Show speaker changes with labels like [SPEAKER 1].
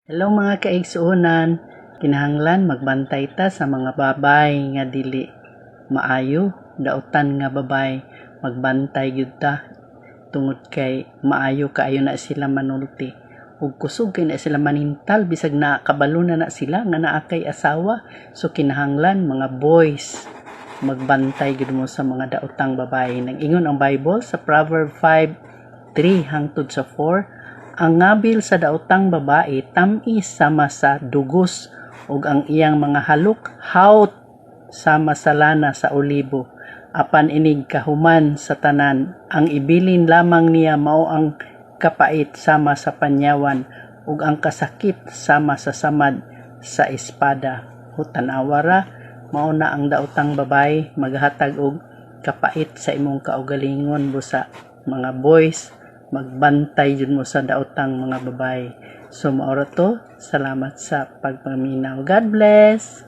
[SPEAKER 1] Hello mga kaigsuonan, kinahanglan magbantay ta sa mga babay nga dili maayo, dautan nga babay, magbantay gyud ta tungod kay maayo kaayo na sila manulti ug kusog kay na sila manintal bisag na kabalo na sila nga naa kay asawa. So kinahanglan mga boys magbantay gyud mo sa mga daotang babae. Nag-ingon ang Bible sa Proverb 5:3 hangtod sa 4, ang ngabil sa daotang babae tamis sama sa dugos ug ang iyang mga halok haut sama sa lana sa olibo. Apan inig kahuman sa tanan, ang ibilin lamang niya mao ang kapait sama sa panyawan ug ang kasakit sama sa samad sa espada. Hutan-awara mao na ang daotang babae maghatag og kapait sa imong kaugalingon busa. Mga boys, magbantay jud mo sa daotang mga babae. So maoro to, salamat sa pagpaminaw. God bless.